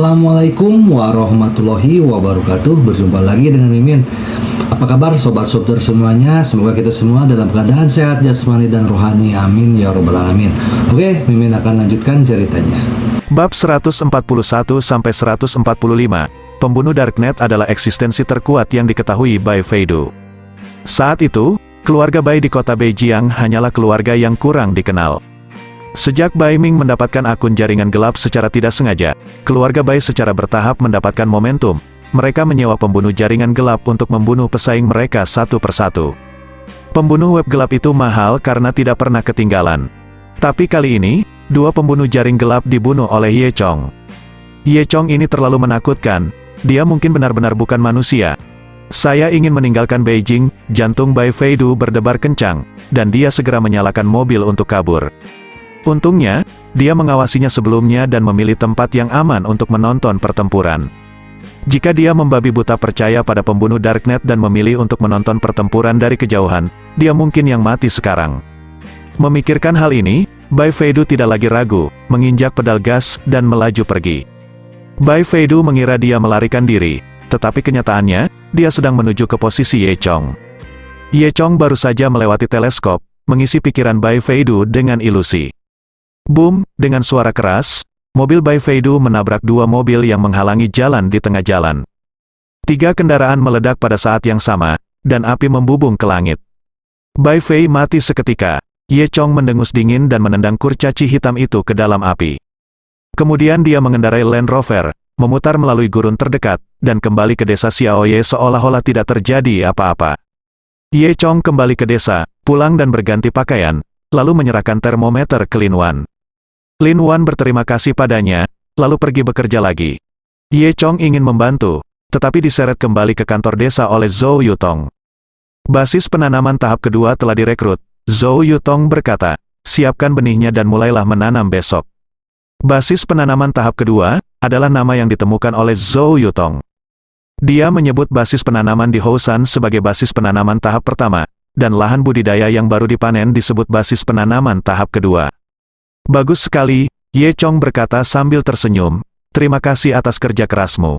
Assalamualaikum warahmatullahi wabarakatuh. Berjumpa lagi dengan Mimin. Apa kabar sobat Subter semuanya? Semoga kita semua dalam keadaan sehat jasmani dan rohani. Amin ya robbal alamin. Oke, Mimin akan lanjutkan ceritanya. Bab 141 sampai 145. Pembunuh Darknet adalah eksistensi terkuat yang diketahui Bai Feidu. Saat itu, keluarga Bai di kota Beijiang hanyalah keluarga yang kurang dikenal. Sejak Bai Ming mendapatkan akun jaringan gelap secara tidak sengaja, keluarga Bai secara bertahap mendapatkan momentum. Mereka menyewa pembunuh jaringan gelap untuk membunuh pesaing mereka satu persatu. Pembunuh web gelap itu mahal karena tidak pernah ketinggalan. Tapi kali ini, dua pembunuh jaring gelap dibunuh oleh Ye Chong. Ye Chong ini terlalu menakutkan, dia mungkin benar-benar bukan manusia. Saya ingin meninggalkan Beijing, jantung Bai Feidu berdebar kencang, dan dia segera menyalakan mobil untuk kabur. Untungnya, dia mengawasinya sebelumnya dan memilih tempat yang aman untuk menonton pertempuran. Jika dia membabi buta percaya pada pembunuh Darknet dan memilih untuk menonton pertempuran dari kejauhan, dia mungkin yang mati sekarang. Memikirkan hal ini, Bai Feidu tidak lagi ragu, menginjak pedal gas dan melaju pergi. Bai Feidu mengira dia melarikan diri, tetapi kenyataannya, dia sedang menuju ke posisi Ye Chong. Ye Chong baru saja melewati teleskop, mengisi pikiran Bai Feidu dengan ilusi. Boom, dengan suara keras, mobil Bai Feidu menabrak dua mobil yang menghalangi jalan di tengah jalan. Tiga kendaraan meledak pada saat yang sama, dan api membubung ke langit. Bai Fei mati seketika. Ye Chong mendengus dingin dan menendang kurcaci hitam itu ke dalam api. Kemudian dia mengendarai Land Rover, memutar melalui gurun terdekat, dan kembali ke desa Xiaoye seolah-olah tidak terjadi apa-apa. Ye Chong kembali ke desa, pulang dan berganti pakaian, lalu menyerahkan termometer ke Lin Wan. Lin Wan berterima kasih padanya, lalu pergi bekerja lagi. Ye Chong ingin membantu, tetapi diseret kembali ke kantor desa oleh Zhou Yutong. Basis penanaman tahap kedua telah direkrut. Zhou Yutong berkata, siapkan benihnya dan mulailah menanam besok. Basis penanaman tahap kedua adalah nama yang ditemukan oleh Zhou Yutong. Dia menyebut basis penanaman di Housan sebagai basis penanaman tahap pertama, dan lahan budidaya yang baru dipanen disebut basis penanaman tahap kedua. Bagus sekali, Ye Chong berkata sambil tersenyum, terima kasih atas kerja kerasmu.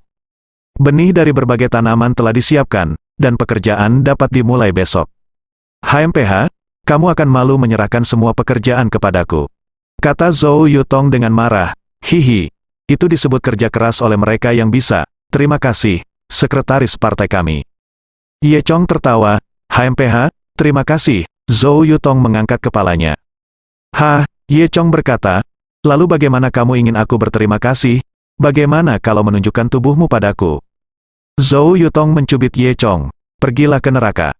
Benih dari berbagai tanaman telah disiapkan, dan pekerjaan dapat dimulai besok. HMPH, kamu akan malu menyerahkan semua pekerjaan kepadaku. Kata Zhou Yutong dengan marah, hihi, itu disebut kerja keras oleh mereka yang bisa, terima kasih, sekretaris partai kami. Ye Chong tertawa, HMPH, terima kasih, Zhou Yutong mengangkat kepalanya. Ye Chong berkata, lalu bagaimana kamu ingin aku berterima kasih? Bagaimana kalau menunjukkan tubuhmu padaku? Zhou Yutong mencubit Ye Chong, pergilah ke neraka.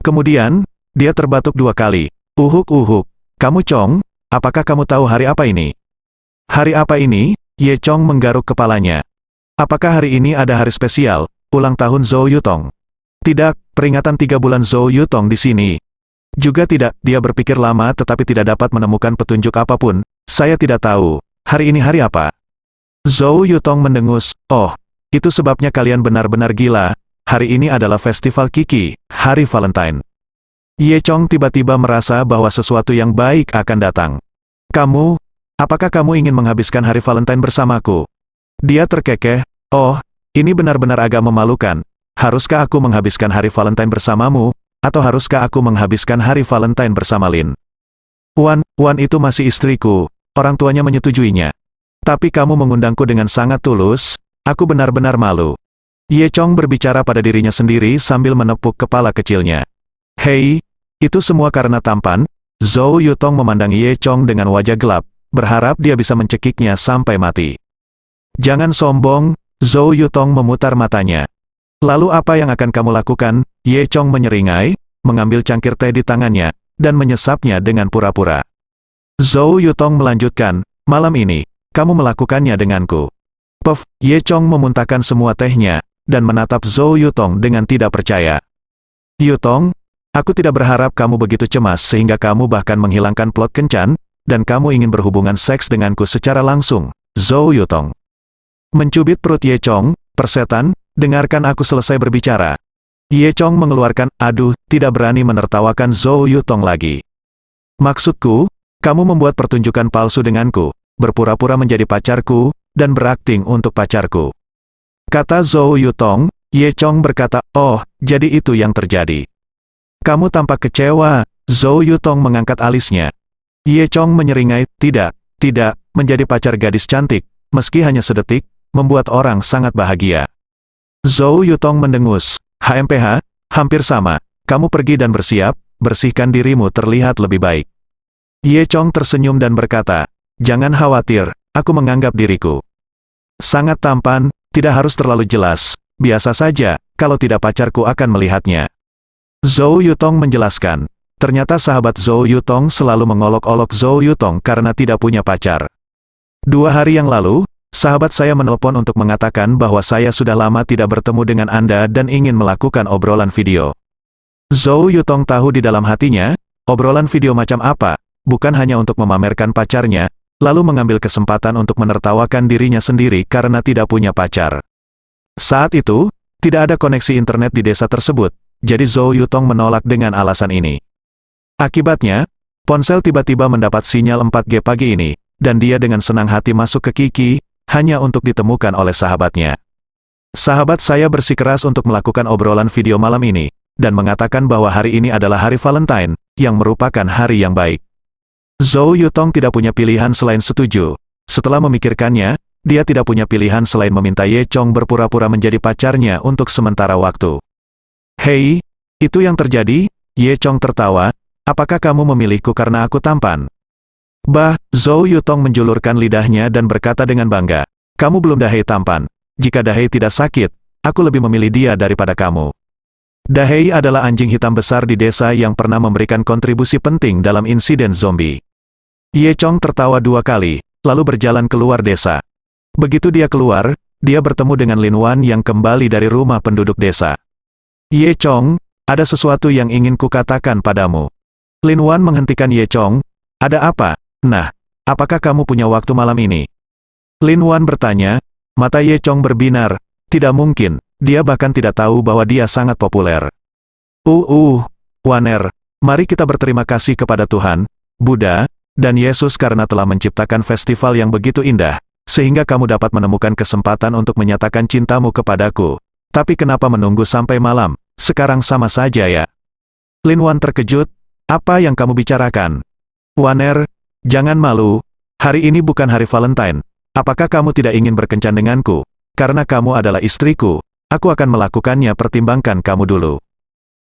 Kemudian, dia terbatuk dua kali, uhuk, kamu Chong, apakah kamu tahu hari apa ini? Hari apa ini? Ye Chong menggaruk kepalanya. Apakah hari ini ada hari spesial, ulang tahun Zhou Yutong? Tidak, peringatan 3 bulan Zhou Yutong di sini. Juga tidak, dia berpikir lama tetapi tidak dapat menemukan petunjuk apapun. Saya tidak tahu, hari ini hari apa? Zhou Yutong mendengus, oh, itu sebabnya kalian benar-benar gila, hari ini adalah festival Kiki, hari Valentine. Ye Chong tiba-tiba merasa bahwa sesuatu yang baik akan datang. Kamu, apakah kamu ingin menghabiskan hari Valentine bersamaku? Dia terkekeh, oh, ini benar-benar agak memalukan, haruskah aku menghabiskan hari Valentine bersamamu? Atau haruskah aku menghabiskan hari Valentine bersama Lin? Wan itu masih istriku, orang tuanya menyetujuinya. Tapi kamu mengundangku dengan sangat tulus, aku benar-benar malu. Ye Chong berbicara pada dirinya sendiri sambil menepuk kepala kecilnya. Hei, itu semua karena tampan? Zhou Yutong memandang Ye Chong dengan wajah gelap, berharap dia bisa mencekiknya sampai mati. Jangan sombong, Zhou Yutong memutar matanya. Lalu apa yang akan kamu lakukan? Ye Chong menyeringai, mengambil cangkir teh di tangannya, dan menyesapnya dengan pura-pura. Zhou Yutong melanjutkan, malam ini, kamu melakukannya denganku. Puff, Ye Chong memuntahkan semua tehnya, dan menatap Zhou Yutong dengan tidak percaya. Yutong, aku tidak berharap kamu begitu cemas sehingga kamu bahkan menghilangkan plot kencan, dan kamu ingin berhubungan seks denganku secara langsung, Zhou Yutong. Mencubit perut Ye Chong, persetan, dengarkan aku selesai berbicara. Ye Chong mengeluarkan, aduh, tidak berani menertawakan Zhou Yutong lagi. Maksudku, kamu membuat pertunjukan palsu denganku, berpura-pura menjadi pacarku, dan berakting untuk pacarku. Kata Zhou Yutong, Ye Chong berkata, oh, jadi itu yang terjadi. Kamu tampak kecewa. Zhou Yutong mengangkat alisnya. Ye Chong menyeringai, tidak, menjadi pacar gadis cantik, meski hanya sedetik, membuat orang sangat bahagia. Zhou Yutong mendengus, HMPH, hampir sama, kamu pergi dan bersiap, bersihkan dirimu terlihat lebih baik. Ye Chong tersenyum dan berkata, jangan khawatir, aku menganggap diriku sangat tampan, tidak harus terlalu jelas, biasa saja, kalau tidak pacarku akan melihatnya. Zhou Yutong menjelaskan, ternyata sahabat Zhou Yutong selalu mengolok-olok Zhou Yutong karena tidak punya pacar. 2 hari yang lalu, sahabat saya menelpon untuk mengatakan bahwa saya sudah lama tidak bertemu dengan Anda dan ingin melakukan obrolan video. Zhou Yutong tahu di dalam hatinya, obrolan video macam apa, bukan hanya untuk memamerkan pacarnya, lalu mengambil kesempatan untuk menertawakan dirinya sendiri karena tidak punya pacar. Saat itu, tidak ada koneksi internet di desa tersebut, jadi Zhou Yutong menolak dengan alasan ini. Akibatnya, ponsel tiba-tiba mendapat sinyal 4G pagi ini, dan dia dengan senang hati masuk ke Kiki, hanya untuk ditemukan oleh sahabatnya. Sahabat saya bersikeras untuk melakukan obrolan video malam ini, dan mengatakan bahwa hari ini adalah hari Valentine, yang merupakan hari yang baik. Zhou Yutong tidak punya pilihan selain setuju. Setelah memikirkannya, dia tidak punya pilihan selain meminta Ye Chong berpura-pura menjadi pacarnya untuk sementara waktu. Hei, itu yang terjadi? Ye Chong tertawa, apakah kamu memilihku karena aku tampan? Bah, Zhou Yutong menjulurkan lidahnya dan berkata dengan bangga, kamu belum Dahei tampan. Jika Dahei tidak sakit, aku lebih memilih dia daripada kamu. Dahei adalah anjing hitam besar di desa yang pernah memberikan kontribusi penting dalam insiden zombie. Ye Chong tertawa 2 kali, lalu berjalan keluar desa. Begitu dia keluar, dia bertemu dengan Lin Wan yang kembali dari rumah penduduk desa. Ye Chong, ada sesuatu yang ingin kukatakan padamu. Lin Wan menghentikan Ye Chong, ada apa? Nah, apakah kamu punya waktu malam ini? Lin Wan bertanya, mata Ye Chong berbinar, tidak mungkin. Dia bahkan tidak tahu bahwa dia sangat populer. Waner, mari kita berterima kasih kepada Tuhan, Buddha, dan Yesus karena telah menciptakan festival yang begitu indah, sehingga kamu dapat menemukan kesempatan untuk menyatakan cintamu kepadaku. Tapi kenapa menunggu sampai malam? Sekarang sama saja ya. Lin Wan terkejut, apa yang kamu bicarakan? Waner, jangan malu, hari ini bukan hari Valentine. Apakah kamu tidak ingin berkencan denganku? Karena kamu adalah istriku. Aku akan melakukannya, pertimbangkan kamu dulu.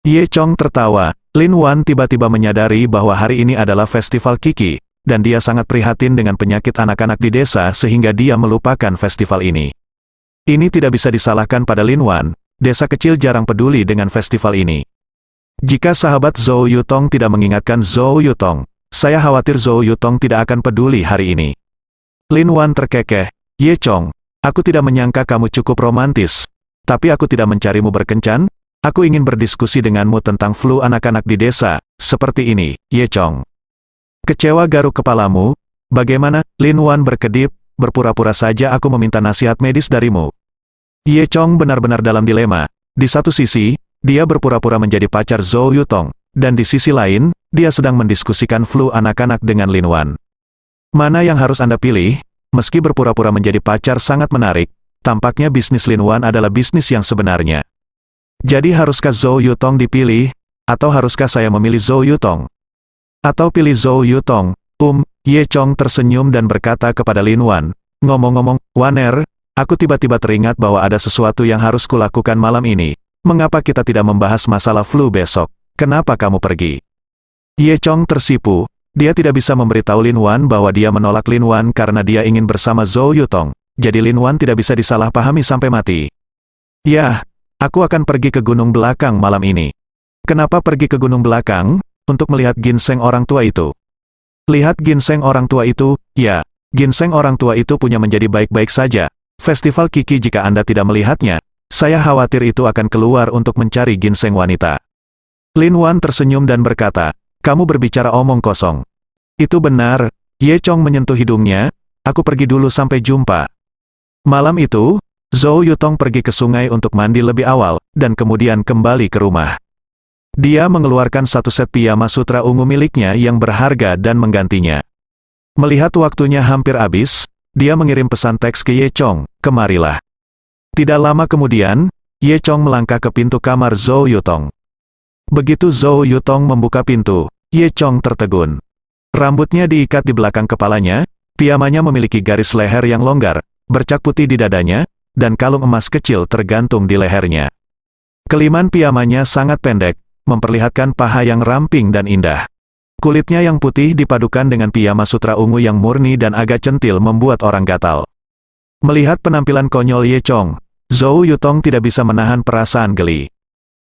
Ye Chong tertawa, Lin Wan tiba-tiba menyadari bahwa hari ini adalah festival Kiki, dan dia sangat prihatin dengan penyakit anak-anak di desa sehingga dia melupakan festival ini. Ini tidak bisa disalahkan pada Lin Wan, desa kecil jarang peduli dengan festival ini. Jika sahabat Zhou Yutong tidak mengingatkan Zhou Yutong, saya khawatir Zhou Yutong tidak akan peduli hari ini. Lin Wan terkekeh, Ye Chong, aku tidak menyangka kamu cukup romantis. Tapi aku tidak mencarimu berkencan, aku ingin berdiskusi denganmu tentang flu anak-anak di desa, seperti ini, Ye Chong. Kecewa garuk kepalamu, bagaimana? Lin Wan berkedip, berpura-pura saja aku meminta nasihat medis darimu. Ye Chong benar-benar dalam dilema, di satu sisi, dia berpura-pura menjadi pacar Zhou Yutong, dan di sisi lain, dia sedang mendiskusikan flu anak-anak dengan Lin Wan. Mana yang harus Anda pilih? Meski berpura-pura menjadi pacar sangat menarik, tampaknya bisnis Lin Wan adalah bisnis yang sebenarnya. Jadi haruskah Zhou Yutong dipilih, atau haruskah saya memilih Zhou Yutong? Atau pilih Zhou Yutong? Ye Chong tersenyum dan berkata kepada Lin Wan, ngomong-ngomong, Waner, aku tiba-tiba teringat bahwa ada sesuatu yang harus kulakukan malam ini. Mengapa kita tidak membahas masalah flu besok? Kenapa kamu pergi? Ye Chong tersipu, dia tidak bisa memberitahu Lin Wan bahwa dia menolak Lin Wan karena dia ingin bersama Zhou Yutong. Jadi Lin Wan tidak bisa disalahpahami sampai mati. Ya, aku akan pergi ke gunung belakang malam ini. Kenapa pergi ke gunung belakang? Untuk melihat ginseng orang tua itu. Lihat ginseng orang tua itu, ya, ginseng orang tua itu punya menjadi baik-baik saja. Festival Kiki jika Anda tidak melihatnya, saya khawatir itu akan keluar untuk mencari ginseng wanita. Lin Wan tersenyum dan berkata, kamu berbicara omong kosong. Itu benar, Ye Chong menyentuh hidungnya, aku pergi dulu sampai jumpa. Malam itu, Zhou Yutong pergi ke sungai untuk mandi lebih awal, dan kemudian kembali ke rumah. Dia mengeluarkan satu set piyama sutra ungu miliknya yang berharga dan menggantinya. Melihat waktunya hampir habis, dia mengirim pesan teks ke Ye Chong, kemarilah. Tidak lama kemudian, Ye Chong melangkah ke pintu kamar Zhou Yutong. Begitu Zhou Yutong membuka pintu, Ye Chong tertegun. Rambutnya diikat di belakang kepalanya, piyamanya memiliki garis leher yang longgar, bercak putih di dadanya, dan kalung emas kecil tergantung di lehernya. Keliman piyamanya sangat pendek, memperlihatkan paha yang ramping dan indah. Kulitnya yang putih dipadukan dengan piyama sutra ungu yang murni dan agak centil membuat orang gatal. Melihat penampilan konyol Ye Chong, Zhou Yutong tidak bisa menahan perasaan geli.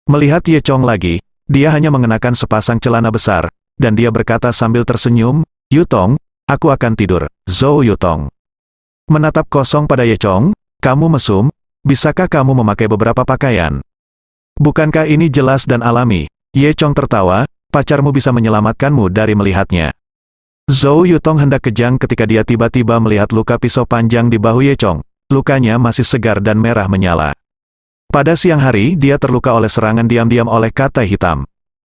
Melihat Ye Chong lagi, dia hanya mengenakan sepasang celana besar, dan dia berkata sambil tersenyum, "Yutong, aku akan tidur." Zhou Yutong menatap kosong pada Ye Chong, "Kamu mesum, bisakah kamu memakai beberapa pakaian?" "Bukankah ini jelas dan alami?" Ye Chong tertawa, "Pacarmu bisa menyelamatkanmu dari melihatnya." Zhou Yutong hendak kejang ketika dia tiba-tiba melihat luka pisau panjang di bahu Ye Chong. Lukanya masih segar dan merah menyala. Pada siang hari dia terluka oleh serangan diam-diam oleh katai hitam.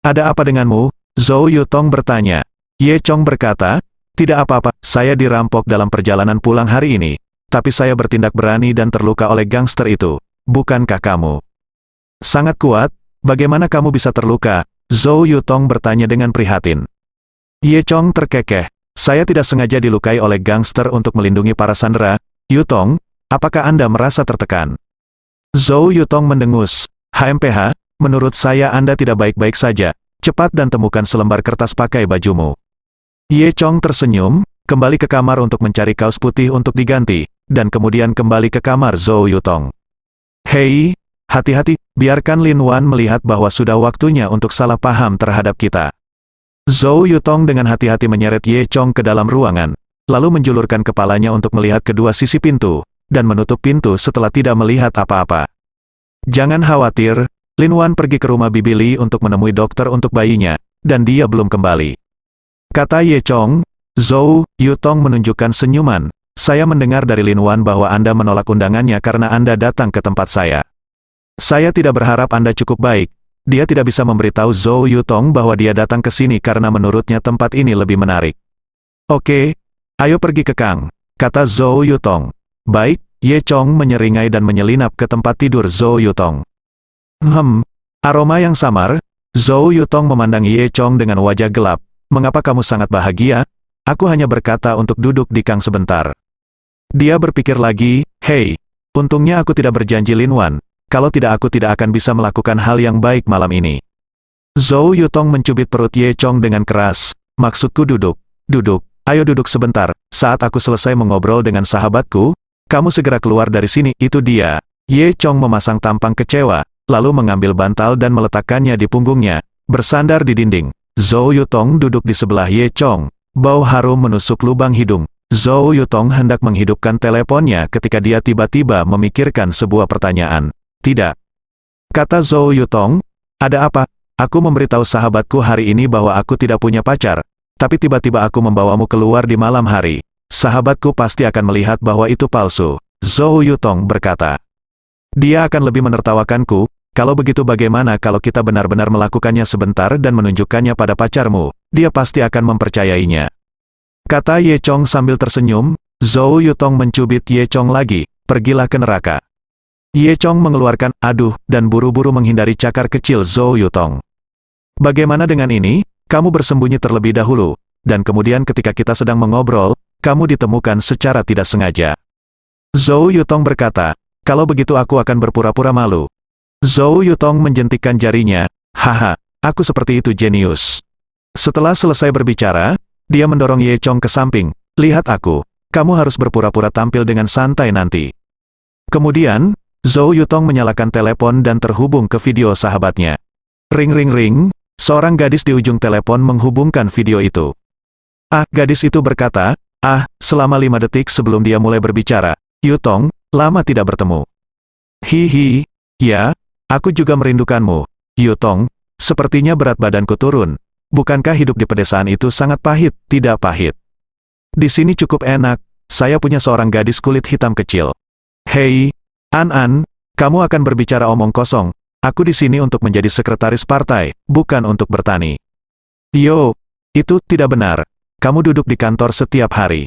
"Ada apa denganmu?" Zhou Yutong bertanya. Ye Chong berkata, "Tidak apa-apa, saya dirampok dalam perjalanan pulang hari ini. Tapi saya bertindak berani dan terluka oleh gangster itu. Bukankah kamu sangat kuat? Bagaimana kamu bisa terluka?" Zhou Yutong bertanya dengan prihatin. Ye Chong terkekeh. "Saya tidak sengaja dilukai oleh gangster untuk melindungi para sandera." "Yutong, apakah Anda merasa tertekan?" Zhou Yutong mendengus. "HMPH, menurut saya Anda tidak baik-baik saja. Cepat dan temukan selembar kertas pakai bajumu." Ye Chong tersenyum, kembali ke kamar untuk mencari kaos putih untuk diganti, dan kemudian kembali ke kamar Zhou Yutong. "Hei, hati-hati, biarkan Lin Wan melihat bahwa sudah waktunya untuk salah paham terhadap kita." Zhou Yutong dengan hati-hati menyeret Ye Chong ke dalam ruangan, lalu menjulurkan kepalanya untuk melihat kedua sisi pintu, dan menutup pintu setelah tidak melihat apa-apa. "Jangan khawatir, Lin Wan pergi ke rumah Bibi Li untuk menemui dokter untuk bayinya, dan dia belum kembali," kata Ye Chong. Zhou Yutong menunjukkan senyuman. "Saya mendengar dari Lin Wan bahwa Anda menolak undangannya karena Anda datang ke tempat saya. Saya tidak berharap Anda cukup baik." Dia tidak bisa memberitahu Zhou Yutong bahwa dia datang ke sini karena menurutnya tempat ini lebih menarik. "Oke, ayo pergi ke Kang," kata Zhou Yutong. "Baik." Ye Chong menyeringai dan menyelinap ke tempat tidur Zhou Yutong. Aroma yang samar. Zhou Yutong memandang Ye Chong dengan wajah gelap. "Mengapa kamu sangat bahagia?" "Aku hanya berkata untuk duduk di Kang sebentar." Dia berpikir lagi, "Hei, untungnya aku tidak berjanji Lin Wan. Kalau tidak aku tidak akan bisa melakukan hal yang baik malam ini." Zhou Yutong mencubit perut Ye Chong dengan keras. "Maksudku duduk. Duduk. Ayo duduk sebentar. Saat aku selesai mengobrol dengan sahabatku, kamu segera keluar dari sini." "Itu dia." Ye Chong memasang tampang kecewa, lalu mengambil bantal dan meletakkannya di punggungnya, bersandar di dinding. Zhou Yutong duduk di sebelah Ye Chong. Bau harum menusuk lubang hidung. Zhou Yutong hendak menghidupkan teleponnya ketika dia tiba-tiba memikirkan sebuah pertanyaan. "Tidak," kata Zhou Yutong. "Ada apa? Aku memberitahu sahabatku hari ini bahwa aku tidak punya pacar, tapi tiba-tiba aku membawamu keluar di malam hari. Sahabatku pasti akan melihat bahwa itu palsu." Zhou Yutong berkata. "Dia akan lebih menertawakanku. Kalau begitu bagaimana kalau kita benar-benar melakukannya sebentar dan menunjukkannya pada pacarmu? Dia pasti akan mempercayainya," kata Ye Chong sambil tersenyum. Zhou Yutong mencubit Ye Chong lagi. "Pergilah ke neraka." Ye Chong mengeluarkan "aduh" dan buru-buru menghindari cakar kecil Zhou Yutong. "Bagaimana dengan ini? Kamu bersembunyi terlebih dahulu, dan kemudian ketika kita sedang mengobrol, kamu ditemukan secara tidak sengaja." Zhou Yutong berkata, "Kalau begitu aku akan berpura-pura malu." Zhou Yutong menjentikkan jarinya. "Haha, aku seperti itu jenius." Setelah selesai berbicara, dia mendorong Ye Chong ke samping. "Lihat aku. Kamu harus berpura-pura tampil dengan santai nanti." Kemudian, Zhou Yutong menyalakan telepon dan terhubung ke video sahabatnya. Ring ring ring, seorang gadis di ujung telepon menghubungkan video itu. Gadis itu berkata, selama 5 detik sebelum dia mulai berbicara, "Yutong, lama tidak bertemu." "Hihi, ya, aku juga merindukanmu. Yutong, sepertinya berat badanku turun. Bukankah hidup di pedesaan itu sangat pahit?" "Tidak pahit. Di sini cukup enak. Saya punya seorang gadis kulit hitam kecil." "Hei, An, kamu akan berbicara omong kosong. Aku di sini untuk menjadi sekretaris partai, bukan untuk bertani." "Yo, itu tidak benar. Kamu duduk di kantor setiap hari."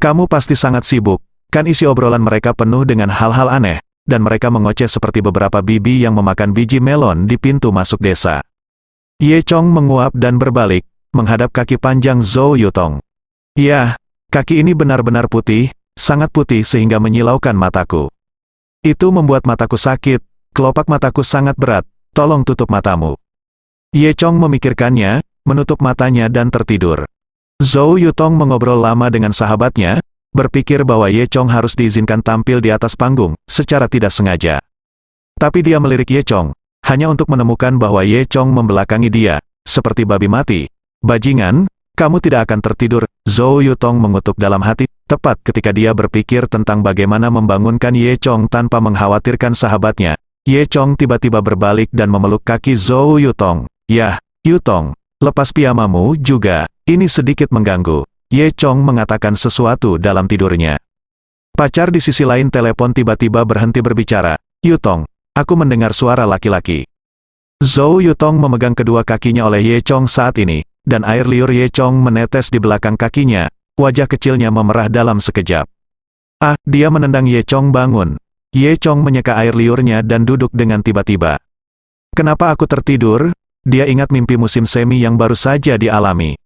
Kamu pasti sangat sibuk, kan isi obrolan mereka penuh dengan hal-hal aneh, dan mereka mengoceh seperti beberapa bibi yang memakan biji melon di pintu masuk desa. Ye Chong menguap dan berbalik, menghadap kaki panjang Zhou Yutong. Ya, kaki ini benar-benar putih, sangat putih sehingga menyilaukan mataku. Itu membuat mataku sakit, kelopak mataku sangat berat, tolong tutup matamu. Ye Chong memikirkannya, menutup matanya dan tertidur. Zhou Yutong mengobrol lama dengan sahabatnya, berpikir bahwa Ye Chong harus diizinkan tampil di atas panggung, secara tidak sengaja. Tapi dia melirik Ye Chong, hanya untuk menemukan bahwa Ye Chong membelakangi dia, seperti babi mati. Bajingan, kamu tidak akan tertidur, Zhou Yutong mengutuk dalam hati, tepat ketika dia berpikir tentang bagaimana membangunkan Ye Chong tanpa mengkhawatirkan sahabatnya. Ye Chong tiba-tiba berbalik dan memeluk kaki Zhou Yutong. Yah, Yutong, lepas piyamamu juga, ini sedikit mengganggu. Ye Chong mengatakan sesuatu dalam tidurnya. Pacar di sisi lain telepon tiba-tiba berhenti berbicara. Yutong, aku mendengar suara laki-laki. Zhou Yutong memegang kedua kakinya oleh Ye Chong saat ini, dan air liur Ye Chong menetes di belakang kakinya, wajah kecilnya memerah dalam sekejap. Ah, dia menendang Ye Chong bangun. Ye Chong menyeka air liurnya dan duduk dengan tiba-tiba. Kenapa aku tertidur? Dia ingat mimpi musim semi yang baru saja dialami.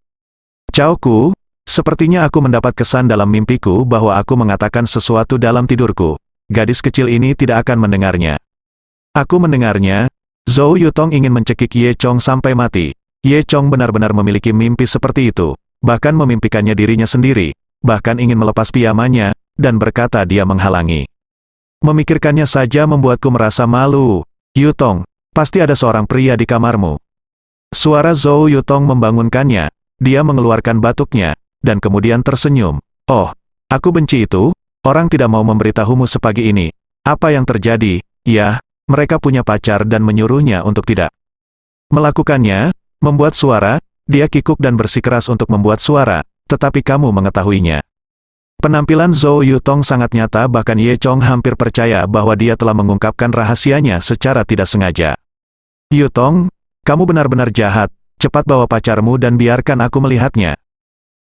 Caoku, sepertinya aku mendapat kesan dalam mimpiku bahwa aku mengatakan sesuatu dalam tidurku. Gadis kecil ini tidak akan mendengarnya. Aku mendengarnya. Zhou Yutong ingin mencekik Ye Chong sampai mati. Ye Chong benar-benar memiliki mimpi seperti itu, bahkan memimpikannya dirinya sendiri, bahkan ingin melepas piyamanya, dan berkata dia menghalangi. Memikirkannya saja membuatku merasa malu. Yutong, pasti ada seorang pria di kamarmu. Suara Zhou Yutong membangunkannya, dia mengeluarkan batuknya, dan kemudian tersenyum. Oh, aku benci itu, orang tidak mau memberitahumu sepagi ini. Apa yang terjadi? Ya, mereka punya pacar dan menyuruhnya untuk tidak melakukannya, membuat suara, dia kikuk dan bersikeras untuk membuat suara, tetapi kamu mengetahuinya. Penampilan Zhou Yutong sangat nyata bahkan Ye Chong hampir percaya bahwa dia telah mengungkapkan rahasianya secara tidak sengaja. Yutong, kamu benar-benar jahat, cepat bawa pacarmu dan biarkan aku melihatnya.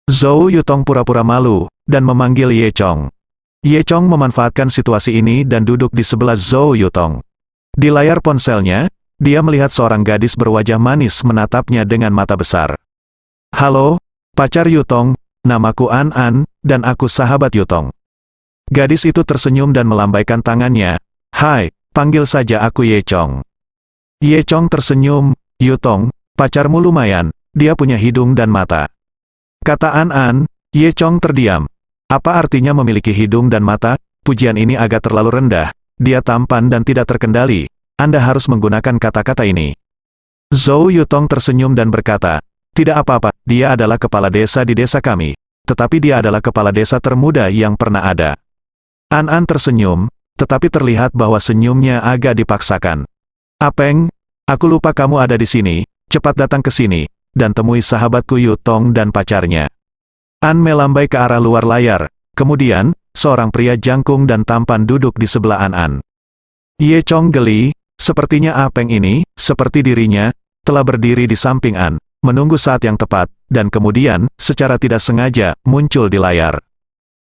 Zhou Yutong pura-pura malu, dan memanggil Ye Chong. Ye Chong memanfaatkan situasi ini dan duduk di sebelah Zhou Yutong. Di layar ponselnya, dia melihat seorang gadis berwajah manis menatapnya dengan mata besar. Halo, pacar Yutong, namaku An, dan aku sahabat Yutong. Gadis itu tersenyum dan melambaikan tangannya. Hai, panggil saja aku Ye Chong. Ye Chong tersenyum. Yutong, pacarmu lumayan, dia punya hidung dan mata. Kata An, Ye Chong terdiam. Apa artinya memiliki hidung dan mata? Pujian ini agak terlalu rendah. Dia tampan dan tidak terkendali. Anda harus menggunakan kata-kata ini. Zhou Yutong tersenyum dan berkata, tidak apa-apa, dia adalah kepala desa di desa kami. Tetapi dia adalah kepala desa termuda yang pernah ada. An tersenyum, tetapi terlihat bahwa senyumnya agak dipaksakan. Apeng, aku lupa kamu ada di sini, cepat datang ke sini, dan temui sahabatku Yutong dan pacarnya. An melambai ke arah luar layar, kemudian, seorang pria jangkung dan tampan duduk di sebelah An. Ye Chong geli, sepertinya Apeng ini, seperti dirinya, telah berdiri di samping An, menunggu saat yang tepat, dan kemudian, secara tidak sengaja, muncul di layar.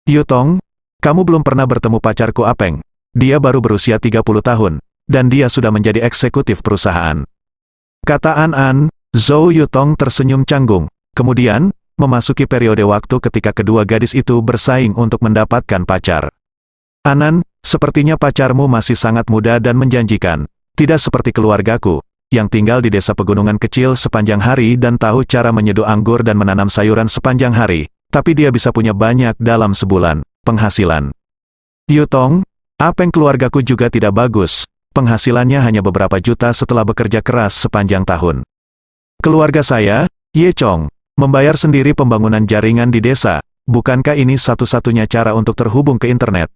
Yutong, kamu belum pernah bertemu pacarku Apeng. Dia baru berusia 30 tahun, dan dia sudah menjadi eksekutif perusahaan. Kata An, Zhou Yutong tersenyum canggung, kemudian, memasuki periode waktu ketika kedua gadis itu bersaing untuk mendapatkan pacar. Anan, sepertinya pacarmu masih sangat muda dan menjanjikan, tidak seperti keluargaku, yang tinggal di desa pegunungan kecil sepanjang hari dan tahu cara menyeduh anggur dan menanam sayuran sepanjang hari, tapi dia bisa punya banyak dalam sebulan, penghasilan. Yutong, Apeng keluargaku juga tidak bagus, penghasilannya hanya beberapa juta setelah bekerja keras sepanjang tahun. Keluarga saya, Ye Chong, membayar sendiri pembangunan jaringan di desa, bukankah ini satu-satunya cara untuk terhubung ke internet?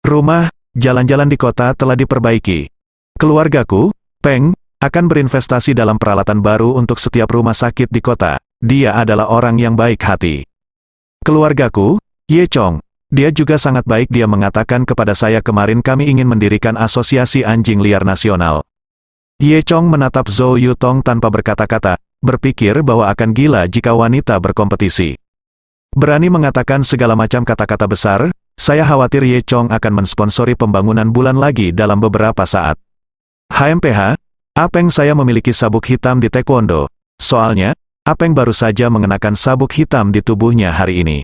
Rumah, jalan-jalan di kota telah diperbaiki. Keluargaku, Peng, akan berinvestasi dalam peralatan baru untuk setiap rumah sakit di kota. Dia adalah orang yang baik hati. Keluargaku, Ye Chong, dia juga sangat baik. Dia mengatakan kepada saya kemarin kami ingin mendirikan asosiasi anjing liar nasional. Ye Chong menatap Zhou Yutong tanpa berkata-kata, berpikir bahwa akan gila jika wanita berkompetisi. Berani mengatakan segala macam kata-kata besar, saya khawatir Ye Chong akan mensponsori pembangunan bulan lagi dalam beberapa saat. HMPH, Apeng saya memiliki sabuk hitam di Taekwondo. Soalnya, Apeng baru saja mengenakan sabuk hitam di tubuhnya hari ini.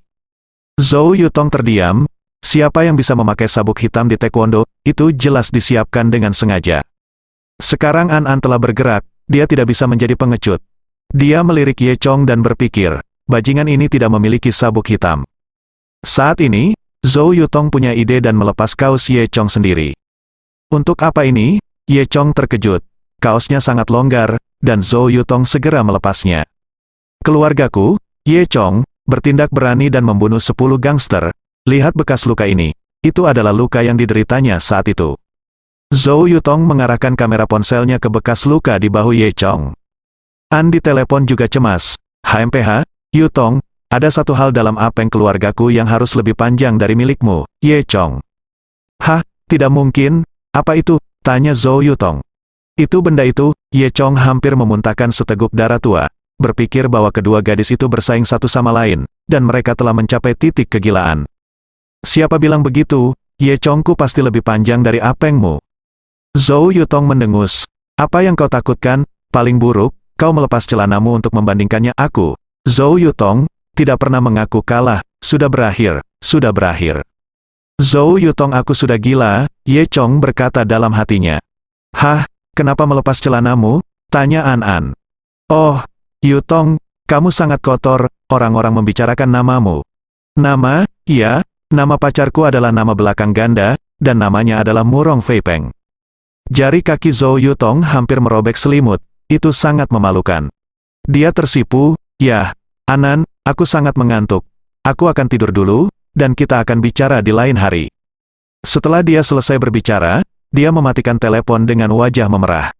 Zhou Yutong terdiam. Siapa yang bisa memakai sabuk hitam di Taekwondo, itu jelas disiapkan dengan sengaja. Sekarang An telah bergerak, dia tidak bisa menjadi pengecut. Dia melirik Ye Chong dan berpikir, bajingan ini tidak memiliki sabuk hitam. Saat ini, Zhou Yutong punya ide dan melepas kaos Ye Chong sendiri. Untuk apa ini? Ye Chong terkejut. Kaosnya sangat longgar, dan Zhou Yutong segera melepasnya. Keluargaku, Ye Chong, bertindak berani dan membunuh 10 gangster. Lihat bekas luka ini. Itu adalah luka yang dideritanya saat itu. Zhou Yutong mengarahkan kamera ponselnya ke bekas luka di bahu Ye Chong. An di telepon juga cemas. HMPH, Yutong, ada satu hal dalam Apeng keluargaku yang harus lebih panjang dari milikmu, Ye Chong. Hah, tidak mungkin. Apa itu? Tanya Zhou Yutong. Itu benda itu. Ye Chong hampir memuntahkan seteguk darah tua. Berpikir bahwa kedua gadis itu bersaing satu sama lain, dan mereka telah mencapai titik kegilaan. Siapa bilang begitu? Ye Chongku pasti lebih panjang dari Apengmu. Zhou Yutong mendengus. Apa yang kau takutkan? Paling buruk, kau melepas celanamu untuk membandingkannya aku. Zhou Yutong tidak pernah mengaku kalah. Sudah berakhir, sudah berakhir. Zhou Yutong, aku sudah gila, Ye Chong berkata dalam hatinya. Hah, kenapa melepas celanamu? Tanya An. Oh, Yutong, kamu sangat kotor, orang-orang membicarakan namamu. Nama? Iya. Nama pacarku adalah nama belakang ganda, dan namanya adalah Murong Fei Peng. Jari kaki Zhou Yutong hampir merobek selimut, itu sangat memalukan. Dia tersipu, ya, Anan, aku sangat mengantuk. Aku akan tidur dulu, dan kita akan bicara di lain hari. Setelah dia selesai berbicara, dia mematikan telepon dengan wajah memerah.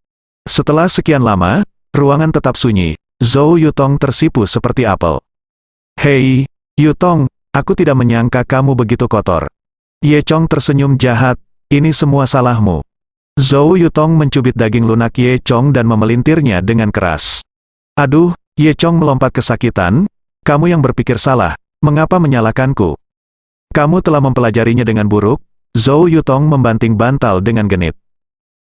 Setelah sekian lama, ruangan tetap sunyi, Zhou Yutong tersipu seperti apel. Hei, Yutong, aku tidak menyangka kamu begitu kotor. Ye Chong tersenyum jahat, ini semua salahmu. Zhou Yutong mencubit daging lunak Ye Chong dan memelintirnya dengan keras. Aduh, Ye Chong melompat kesakitan, kamu yang berpikir salah, mengapa menyalahkanku? Kamu telah mempelajarinya dengan buruk. Zhou Yutong membanting bantal dengan genit.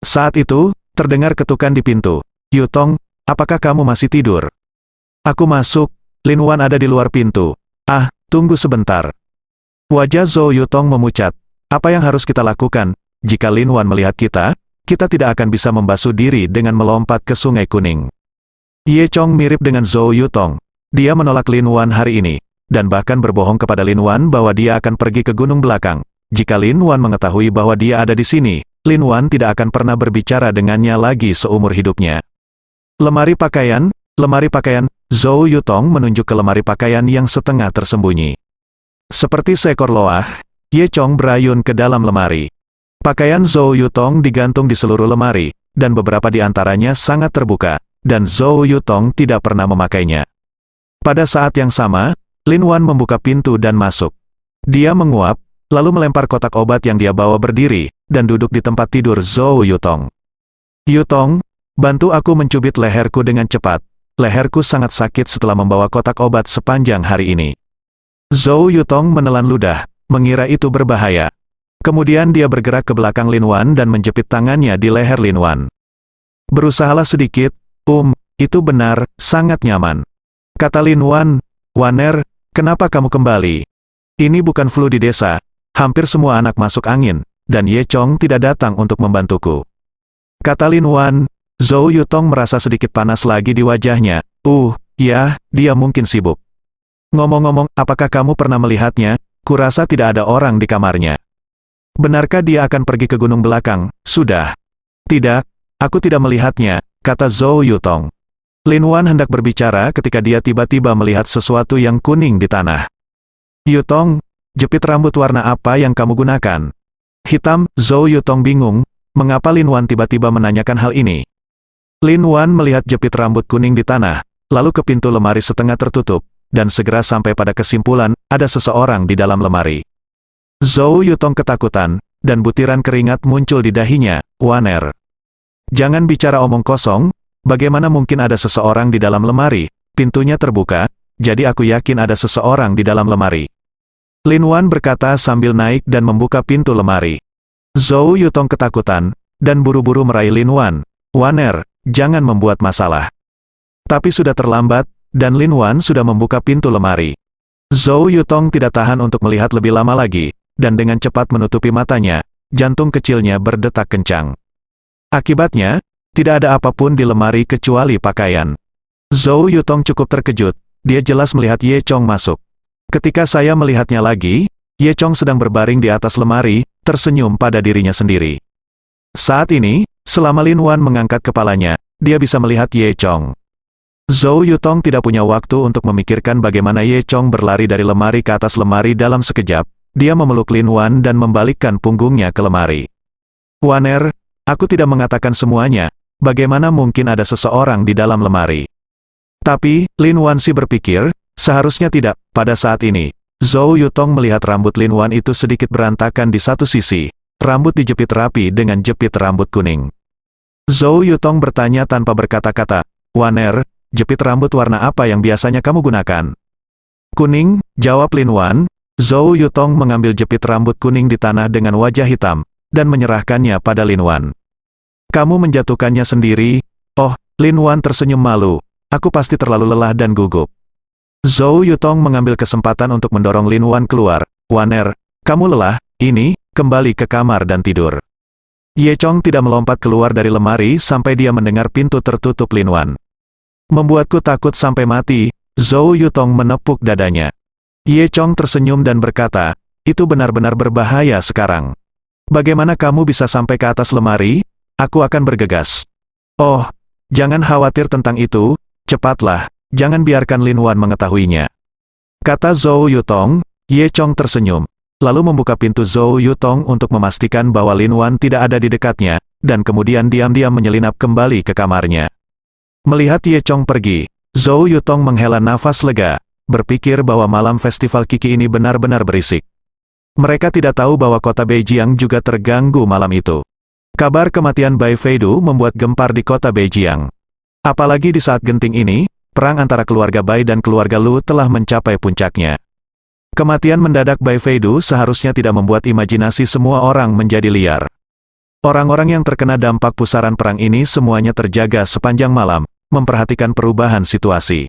Saat itu, terdengar ketukan di pintu. Yutong, apakah kamu masih tidur? Aku masuk, Lin Wan ada di luar pintu. Ah, tunggu sebentar. Wajah Zhou Yutong memucat. Apa yang harus kita lakukan? Jika Lin Wan melihat kita, kita tidak akan bisa membasuh diri dengan melompat ke Sungai Kuning. Ye Chong mirip dengan Zhou Yutong. Dia menolak Lin Wan hari ini, dan bahkan berbohong kepada Lin Wan bahwa dia akan pergi ke gunung belakang. Jika Lin Wan mengetahui bahwa dia ada di sini, Lin Wan tidak akan pernah berbicara dengannya lagi seumur hidupnya. Lemari pakaian, Zhou Yutong menunjuk ke lemari pakaian yang setengah tersembunyi. Seperti seekor loah, Ye Chong berayun ke dalam lemari. Pakaian Zhou Yutong digantung di seluruh lemari, dan beberapa di antaranya sangat terbuka, dan Zhou Yutong tidak pernah memakainya. Pada saat yang sama, Lin Wan membuka pintu dan masuk. Dia menguap, lalu melempar kotak obat yang dia bawa berdiri, dan duduk di tempat tidur Zhou Yutong. Yutong, bantu aku mencubit leherku dengan cepat. Leherku sangat sakit setelah membawa kotak obat sepanjang hari ini. Zhou Yutong menelan ludah, mengira itu berbahaya. Kemudian dia bergerak ke belakang Lin Wan dan menjepit tangannya di leher Lin Wan. Berusahalah sedikit, itu benar, sangat nyaman. Kata Lin Wan, Waner, kenapa kamu kembali? Ini bukan flu di desa, hampir semua anak masuk angin, dan Ye Chong tidak datang untuk membantuku. Kata Lin Wan, Zhou Yutong merasa sedikit panas lagi di wajahnya, ya, dia mungkin sibuk. Ngomong-ngomong, apakah kamu pernah melihatnya? Kurasa tidak ada orang di kamarnya. Benarkah dia akan pergi ke gunung belakang? Sudah. Tidak, aku tidak melihatnya, kata Zhou Yutong. Lin Wan hendak berbicara ketika dia tiba-tiba melihat sesuatu yang kuning di tanah. Yutong, jepit rambut warna apa yang kamu gunakan? Hitam. Zhou Yutong bingung, mengapa Lin Wan tiba-tiba menanyakan hal ini. Lin Wan melihat jepit rambut kuning di tanah, lalu ke pintu lemari setengah tertutup, dan segera sampai pada kesimpulan, ada seseorang di dalam lemari. Zhou Yutong ketakutan, dan butiran keringat muncul di dahinya. Waner, jangan bicara omong kosong, bagaimana mungkin ada seseorang di dalam lemari? Pintunya terbuka, jadi aku yakin ada seseorang di dalam lemari. Lin Wan berkata sambil naik dan membuka pintu lemari. Zhou Yutong ketakutan, dan buru-buru meraih Lin Wan. "Waner, jangan membuat masalah." Tapi sudah terlambat, dan Lin Wan sudah membuka pintu lemari. Zhou Yutong tidak tahan untuk melihat lebih lama lagi, dan dengan cepat menutupi matanya, jantung kecilnya berdetak kencang. Akibatnya, tidak ada apapun di lemari kecuali pakaian. Zhou Yutong cukup terkejut, dia jelas melihat Ye Chong masuk. Ketika saya melihatnya lagi, Ye Chong sedang berbaring di atas lemari, tersenyum pada dirinya sendiri. Saat ini, selama Lin Wan mengangkat kepalanya, dia bisa melihat Ye Chong. Zhou Yutong tidak punya waktu untuk memikirkan bagaimana Ye Chong berlari dari lemari ke atas lemari dalam sekejap. Dia memeluk Lin Wan dan membalikkan punggungnya ke lemari. "Waner, aku tidak mengatakan semuanya, bagaimana mungkin ada seseorang di dalam lemari?" Tapi, Lin Wan si berpikir, seharusnya tidak. Pada saat ini, Zhou Yutong melihat rambut Lin Wan itu sedikit berantakan di satu sisi, rambut dijepit rapi dengan jepit rambut kuning. Zhou Yutong bertanya tanpa berkata-kata, "Waner, jepit rambut warna apa yang biasanya kamu gunakan?" "Kuning," jawab Lin Wan. Zhou Yutong mengambil jepit rambut kuning di tanah dengan wajah hitam, dan menyerahkannya pada Lin Wan. "Kamu menjatuhkannya sendiri?" "Oh," Lin Wan tersenyum malu, "aku pasti terlalu lelah dan gugup." Zhou Yutong mengambil kesempatan untuk mendorong Lin Wan keluar. "Waner, kamu lelah, ini, kembali ke kamar dan tidur." Ye Chong tidak melompat keluar dari lemari sampai dia mendengar pintu tertutup Lin Wan. "Membuatku takut sampai mati." Zhou Yutong menepuk dadanya. Ye Chong tersenyum dan berkata, "Itu benar-benar berbahaya sekarang. Bagaimana kamu bisa sampai ke atas lemari? Aku akan bergegas." "Oh, jangan khawatir tentang itu, cepatlah, jangan biarkan Lin Wan mengetahuinya," kata Zhou Yutong. Ye Chong tersenyum, lalu membuka pintu Zhou Yutong untuk memastikan bahwa Lin Wan tidak ada di dekatnya, dan kemudian diam-diam menyelinap kembali ke kamarnya. Melihat Ye Chong pergi, Zhou Yutong menghela nafas lega, berpikir bahwa malam festival Kiki ini benar-benar berisik. Mereka tidak tahu bahwa kota Beijiang juga terganggu malam itu. Kabar kematian Bai Feidu membuat gempar di kota Beijiang. Apalagi di saat genting ini, perang antara keluarga Bai dan keluarga Lu telah mencapai puncaknya. Kematian mendadak Bai Feidu seharusnya tidak membuat imajinasi semua orang menjadi liar. Orang-orang yang terkena dampak pusaran perang ini semuanya terjaga sepanjang malam, memperhatikan perubahan situasi.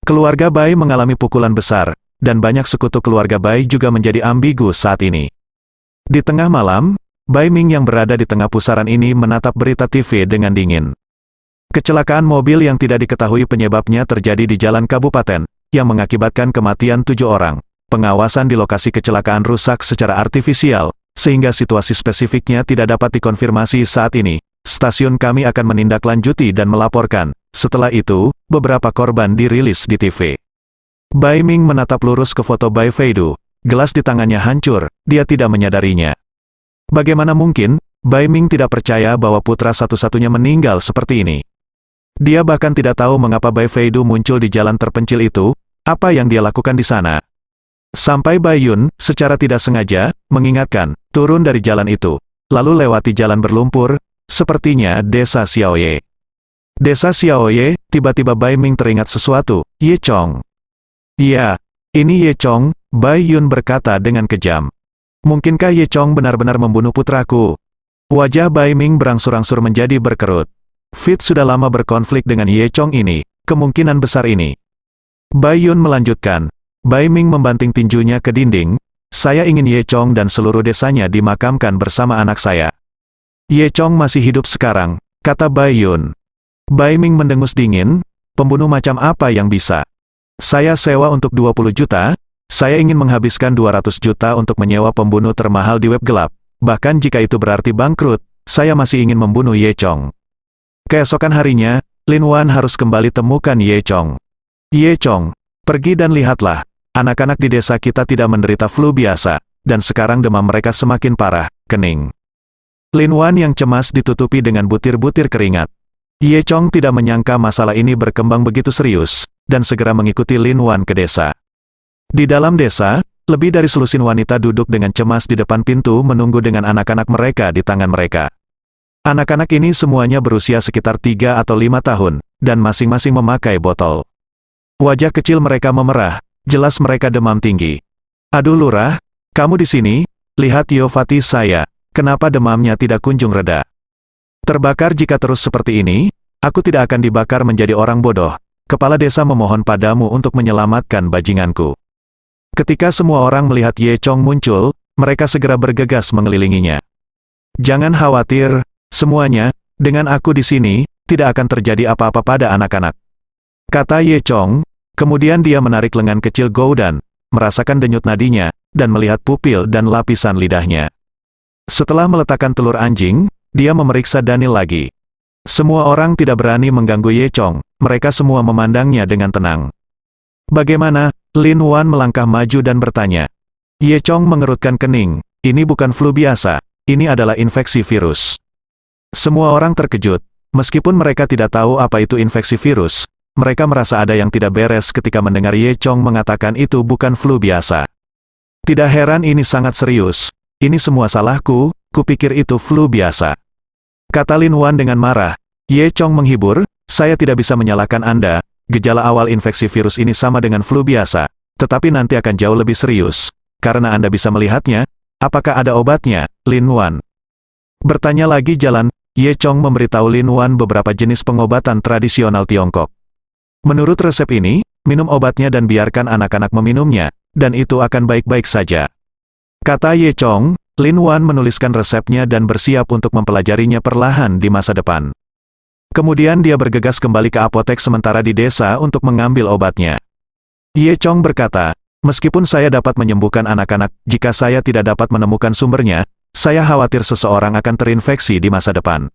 Keluarga Bai mengalami pukulan besar, dan banyak sekutu keluarga Bai juga menjadi ambigu saat ini. Di tengah malam, Bai Ming yang berada di tengah pusaran ini menatap berita TV dengan dingin. Kecelakaan mobil yang tidak diketahui penyebabnya terjadi di jalan kabupaten, yang mengakibatkan kematian 7 orang. Pengawasan di lokasi kecelakaan rusak secara artifisial, sehingga situasi spesifiknya tidak dapat dikonfirmasi saat ini. Stasiun kami akan menindaklanjuti dan melaporkan. Setelah itu, beberapa korban dirilis di TV. Bai Ming menatap lurus ke foto Bai Feidu. Gelas di tangannya hancur, dia tidak menyadarinya. Bagaimana mungkin, Bai Ming tidak percaya bahwa putra satu-satunya meninggal seperti ini. Dia bahkan tidak tahu mengapa Bai Feidu muncul di jalan terpencil itu, apa yang dia lakukan di sana. Sampai Bai Yun, secara tidak sengaja, mengingatkan, turun dari jalan itu, lalu lewati jalan berlumpur, sepertinya desa Xiaoye. Desa Xiaoye, tiba-tiba Bai Ming teringat sesuatu, Ye Chong. "Iya, ini Ye Chong," Bai Yun berkata dengan kejam. "Mungkinkah Ye Chong benar-benar membunuh putraku?" Wajah Bai Ming berangsur-angsur menjadi berkerut. Fit sudah lama berkonflik dengan Ye Chong ini, kemungkinan besar ini. Bai Yun melanjutkan, Bai Ming membanting tinjunya ke dinding, "Saya ingin Ye Chong dan seluruh desanya dimakamkan bersama anak saya." "Ye Chong masih hidup sekarang," kata Bai Yun. Bai Ming mendengus dingin, "Pembunuh macam apa yang bisa? Saya sewa untuk 20 juta, saya ingin menghabiskan 200 juta untuk menyewa pembunuh termahal di web gelap, bahkan jika itu berarti bangkrut, saya masih ingin membunuh Ye Chong." Keesokan harinya, Lin Wan harus kembali temukan Ye Chong. "Ye Chong, pergi dan lihatlah, anak-anak di desa kita tidak menderita flu biasa, dan sekarang demam mereka semakin parah, kening." Lin Wan yang cemas ditutupi dengan butir-butir keringat. Ye Chong tidak menyangka masalah ini berkembang begitu serius, dan segera mengikuti Lin Wan ke desa. Di dalam desa, lebih dari selusin wanita duduk dengan cemas di depan pintu menunggu dengan anak-anak mereka di tangan mereka. Anak-anak ini semuanya berusia sekitar 3 atau 5 tahun, dan masing-masing memakai botol. Wajah kecil mereka memerah, jelas mereka demam tinggi. Aduh lurah, kamu di sini? Lihat Yofati saya, kenapa demamnya tidak kunjung reda? Terbakar jika terus seperti ini, aku tidak akan dibakar menjadi orang bodoh. Kepala desa memohon padamu untuk menyelamatkan bajinganku. Ketika semua orang melihat Ye Chong muncul, mereka segera bergegas mengelilinginya. Jangan khawatir, semuanya, dengan aku di sini, tidak akan terjadi apa-apa pada anak-anak, kata Ye Chong. Kemudian dia menarik lengan kecil Goudan, merasakan denyut nadinya, dan melihat pupil dan lapisan lidahnya. Setelah meletakkan telur anjing, dia memeriksa Daniel lagi. Semua orang tidak berani mengganggu Ye Chong, mereka semua memandangnya dengan tenang. Bagaimana? Lin Wan melangkah maju dan bertanya. Ye Chong mengerutkan kening, ini bukan flu biasa, ini adalah infeksi virus. Semua orang terkejut, meskipun mereka tidak tahu apa itu infeksi virus. Mereka merasa ada yang tidak beres ketika mendengar Ye Chong mengatakan itu bukan flu biasa. Tidak heran ini sangat serius. Ini semua salahku, kupikir itu flu biasa, kata Lin Wan dengan marah. Ye Chong menghibur, saya tidak bisa menyalahkan Anda, gejala awal infeksi virus ini sama dengan flu biasa, tetapi nanti akan jauh lebih serius, karena Anda bisa melihatnya. Apakah ada obatnya, Lin Wan? Bertanya lagi jalan, Ye Chong memberitahu Lin Wan beberapa jenis pengobatan tradisional Tiongkok. Menurut resep ini, minum obatnya dan biarkan anak-anak meminumnya, dan itu akan baik-baik saja, kata Ye Chong. Lin Wan menuliskan resepnya dan bersiap untuk mempelajarinya perlahan di masa depan. Kemudian dia bergegas kembali ke apotek sementara di desa untuk mengambil obatnya. Ye Chong berkata, meskipun saya dapat menyembuhkan anak-anak, jika saya tidak dapat menemukan sumbernya, saya khawatir seseorang akan terinfeksi di masa depan.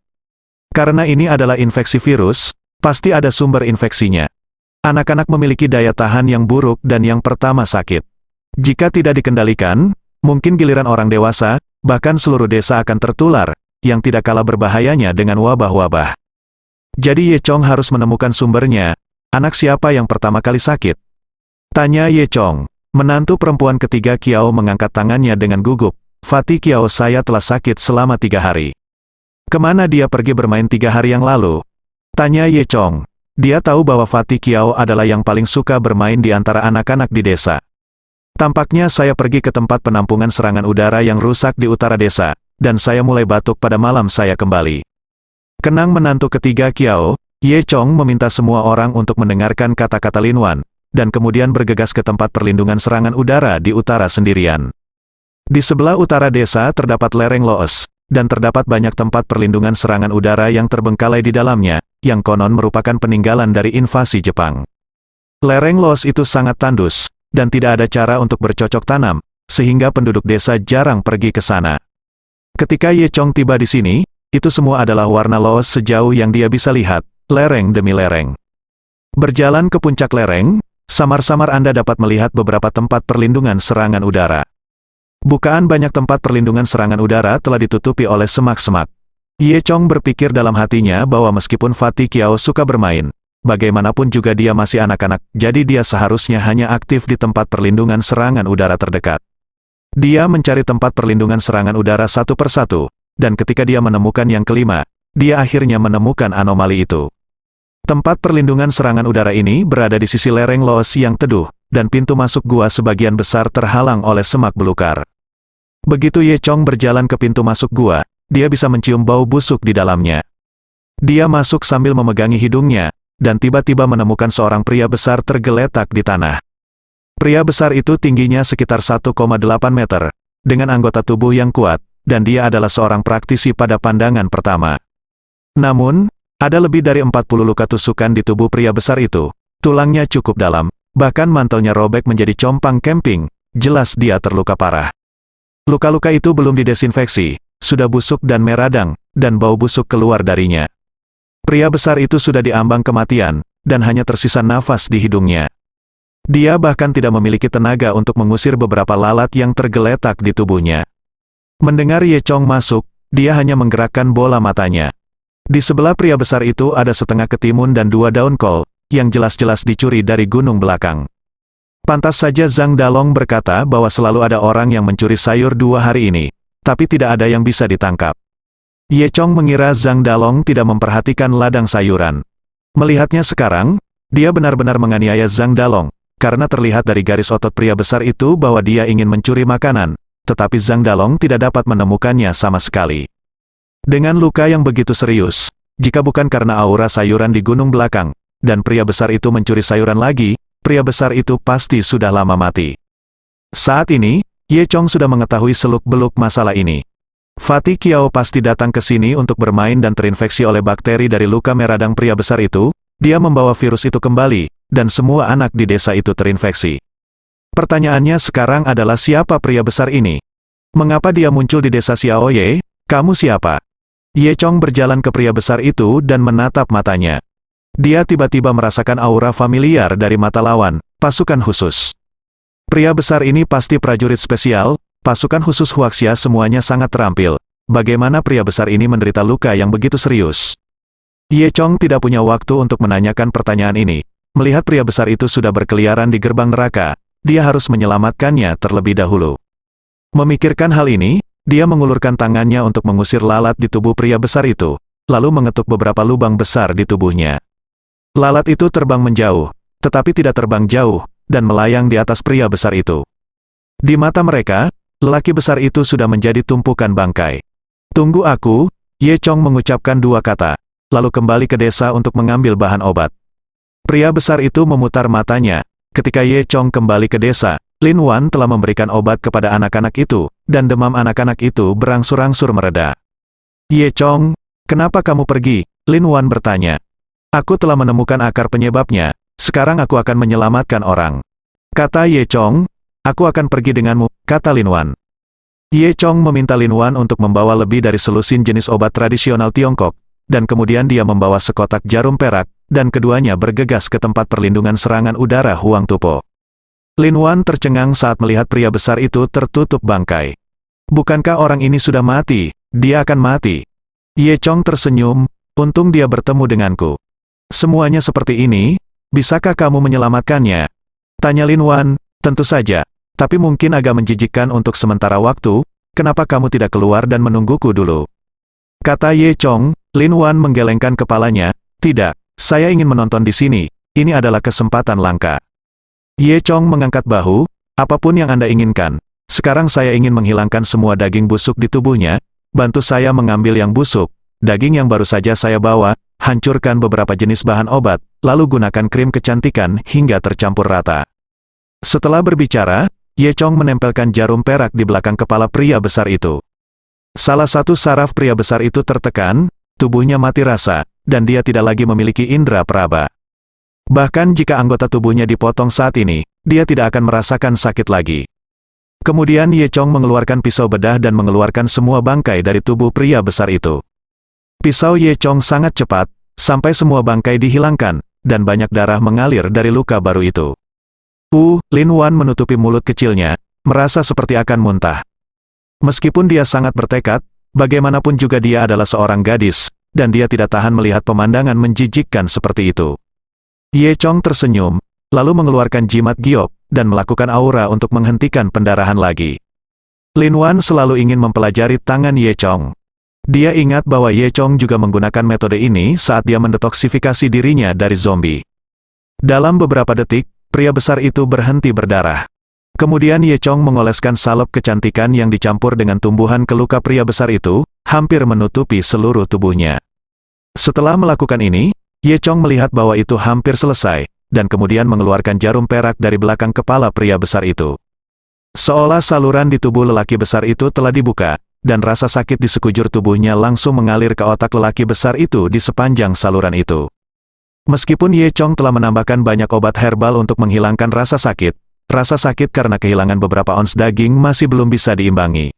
Karena ini adalah infeksi virus, pasti ada sumber infeksinya. Anak-anak memiliki daya tahan yang buruk dan yang pertama sakit. Jika tidak dikendalikan, mungkin giliran orang dewasa, bahkan seluruh desa akan tertular, yang tidak kalah berbahayanya dengan wabah-wabah. Jadi Ye Chong harus menemukan sumbernya. Anak siapa yang pertama kali sakit? Tanya Ye Chong. Menantu perempuan ketiga Kiao mengangkat tangannya dengan gugup. Fatih Kiao saya telah sakit selama 3 hari. Kemana dia pergi bermain 3 hari yang lalu? Tanya Ye Chong. Dia tahu bahwa Fatih Kiao adalah yang paling suka bermain di antara anak-anak di desa. Tampaknya saya pergi ke tempat penampungan serangan udara yang rusak di utara desa, dan saya mulai batuk pada malam saya kembali. Kenang menantu ketiga Kiao, Ye Chong meminta semua orang untuk mendengarkan kata-kata Lin Wan, dan kemudian bergegas ke tempat perlindungan serangan udara di utara sendirian. Di sebelah utara desa terdapat lereng Loos, dan terdapat banyak tempat perlindungan serangan udara yang terbengkalai di dalamnya, yang konon merupakan peninggalan dari invasi Jepang. Lereng Loos itu sangat tandus, dan tidak ada cara untuk bercocok tanam, sehingga penduduk desa jarang pergi ke sana. Ketika Ye Chong tiba di sini, itu semua adalah warna Loos sejauh yang dia bisa lihat, lereng demi lereng. Berjalan ke puncak lereng, samar-samar Anda dapat melihat beberapa tempat perlindungan serangan udara. Bukaan banyak tempat perlindungan serangan udara telah ditutupi oleh semak-semak. Ye Chong berpikir dalam hatinya bahwa meskipun Fatih Kiao suka bermain, bagaimanapun juga dia masih anak-anak, jadi dia seharusnya hanya aktif di tempat perlindungan serangan udara terdekat. Dia mencari tempat perlindungan serangan udara satu persatu, dan ketika dia menemukan yang kelima, dia akhirnya menemukan anomali itu. Tempat perlindungan serangan udara ini berada di sisi lereng Loos yang teduh, dan pintu masuk gua sebagian besar terhalang oleh semak belukar. Begitu Ye Chong berjalan ke pintu masuk gua, dia bisa mencium bau busuk di dalamnya. Dia masuk sambil memegangi hidungnya, dan tiba-tiba menemukan seorang pria besar tergeletak di tanah. Pria besar itu tingginya sekitar 1,8 meter, dengan anggota tubuh yang kuat, dan dia adalah seorang praktisi pada pandangan pertama. Namun, ada lebih dari 40 luka tusukan di tubuh pria besar itu. Tulangnya cukup dalam, bahkan mantelnya robek menjadi compang camping, jelas dia terluka parah. Luka-luka itu belum didesinfeksi, sudah busuk dan meradang, dan bau busuk keluar darinya. Pria besar itu sudah diambang kematian, dan hanya tersisa nafas di hidungnya. Dia bahkan tidak memiliki tenaga untuk mengusir beberapa lalat yang tergeletak di tubuhnya. Mendengar Ye Chong masuk, dia hanya menggerakkan bola matanya. Di sebelah pria besar itu ada setengah ketimun dan 2 daun kol, yang jelas-jelas dicuri dari gunung belakang. Pantas saja Zhang Dalong berkata bahwa selalu ada orang yang mencuri sayur 2 hari ini, tapi tidak ada yang bisa ditangkap. Ye Chong mengira Zhang Dalong tidak memperhatikan ladang sayuran. Melihatnya sekarang, Dia benar-benar menganiaya Zhang Dalong, karena terlihat dari garis otot pria besar itu bahwa dia ingin mencuri makanan, tetapi Zhang Dalong tidak dapat menemukannya sama sekali. Dengan luka yang begitu serius, jika bukan karena aura sayuran di gunung belakang, dan pria besar itu mencuri sayuran lagi, pria besar itu pasti sudah lama mati. Saat ini, Ye Chong sudah mengetahui seluk-beluk masalah ini. Fatih Kiao pasti datang ke sini untuk bermain dan terinfeksi oleh bakteri dari luka meradang pria besar itu. Dia membawa virus itu kembali, dan semua anak di desa itu terinfeksi. Pertanyaannya sekarang adalah siapa pria besar ini? Mengapa dia muncul di desa Xiaoye? Kamu siapa? Ye Chong berjalan ke pria besar itu dan menatap matanya. Dia tiba-tiba merasakan aura familiar dari mata lawan, pasukan khusus. Pria besar ini pasti prajurit spesial, pasukan khusus Huaxia semuanya sangat terampil. Bagaimana pria besar ini menderita luka yang begitu serius? Ye Chong tidak punya waktu untuk menanyakan pertanyaan ini. Melihat pria besar itu sudah berkeliaran di gerbang neraka, dia harus menyelamatkannya terlebih dahulu. Memikirkan hal ini, dia mengulurkan tangannya untuk mengusir lalat di tubuh pria besar itu, lalu mengetuk beberapa lubang besar di tubuhnya. Lalat itu terbang menjauh, tetapi tidak terbang jauh, dan melayang di atas pria besar itu. Di mata mereka, lelaki besar itu sudah menjadi tumpukan bangkai. Tunggu aku, Ye Chong mengucapkan dua kata, lalu kembali ke desa untuk mengambil bahan obat. Pria besar itu memutar matanya. Ketika Ye Chong kembali ke desa, Lin Wan telah memberikan obat kepada anak-anak itu, dan demam anak-anak itu berangsur-angsur mereda. Ye Chong, kenapa kamu pergi? Lin Wan bertanya. Aku telah menemukan akar penyebabnya, sekarang aku akan menyelamatkan orang. Kata Ye Chong, aku akan pergi denganmu, kata Lin Wan. Ye Chong meminta Lin Wan untuk membawa lebih dari selusin jenis obat tradisional Tiongkok, dan kemudian dia membawa sekotak jarum perak, dan keduanya bergegas ke tempat perlindungan serangan udara Huang Tupo. Lin Wan tercengang saat melihat pria besar itu tertutup bangkai. Bukankah orang ini sudah mati? Dia akan mati. Ye Chong tersenyum, untung dia bertemu denganku. Semuanya seperti ini, bisakah kamu menyelamatkannya? Tanya Lin Wan, tentu saja, tapi mungkin agak menjijikkan untuk sementara waktu, kenapa kamu tidak keluar dan menungguku dulu? Kata Ye Chong. Lin Wan menggelengkan kepalanya, tidak, saya ingin menonton di sini, ini adalah kesempatan langka. Ye Chong mengangkat bahu, apapun yang Anda inginkan, sekarang saya ingin menghilangkan semua daging busuk di tubuhnya, bantu saya mengambil yang busuk, daging yang baru saja saya bawa, hancurkan beberapa jenis bahan obat, lalu gunakan krim kecantikan hingga tercampur rata. Setelah berbicara, Ye Chong menempelkan jarum perak di belakang kepala pria besar itu. Salah satu saraf pria besar itu tertekan, tubuhnya mati rasa, dan dia tidak lagi memiliki indera peraba. Bahkan jika anggota tubuhnya dipotong saat ini, dia tidak akan merasakan sakit lagi. Kemudian Ye Chong mengeluarkan pisau bedah dan mengeluarkan semua bangkai dari tubuh pria besar itu. Pisau Ye Chong sangat cepat, sampai semua bangkai dihilangkan, dan banyak darah mengalir dari luka baru itu. Lin Wan menutupi mulut kecilnya, merasa seperti akan muntah. Meskipun dia sangat bertekad, bagaimanapun juga dia adalah seorang gadis, dan dia tidak tahan melihat pemandangan menjijikkan seperti itu. Ye Chong tersenyum, lalu mengeluarkan jimat giok, dan melakukan aura untuk menghentikan pendarahan lagi. Lin Wan selalu ingin mempelajari tangan Ye Chong. Dia ingat bahwa Ye Chong juga menggunakan metode ini saat dia mendetoksifikasi dirinya dari zombie. Dalam beberapa detik, pria besar itu berhenti berdarah. Kemudian Ye Chong mengoleskan salep kecantikan yang dicampur dengan tumbuhan ke luka pria besar itu, hampir menutupi seluruh tubuhnya. Setelah melakukan ini, Ye Chong melihat bahwa itu hampir selesai, dan kemudian mengeluarkan jarum perak dari belakang kepala pria besar itu. Seolah saluran di tubuh lelaki besar itu telah dibuka, dan rasa sakit di sekujur tubuhnya langsung mengalir ke otak lelaki besar itu di sepanjang saluran itu. Meskipun Ye Chong telah menambahkan banyak obat herbal untuk menghilangkan rasa sakit karena kehilangan beberapa ons daging masih belum bisa diimbangi.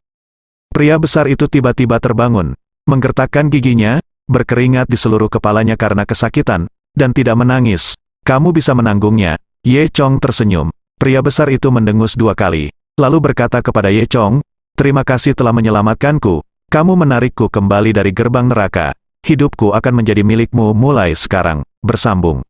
Pria besar itu tiba-tiba terbangun, menggertakkan giginya, berkeringat di seluruh kepalanya karena kesakitan, dan tidak menangis. Kamu bisa menanggungnya. Ye Chong tersenyum. Pria besar itu mendengus 2 kali, lalu berkata kepada Ye Chong, terima kasih telah menyelamatkanku, kamu menarikku kembali dari gerbang neraka, hidupku akan menjadi milikmu mulai sekarang. Bersambung.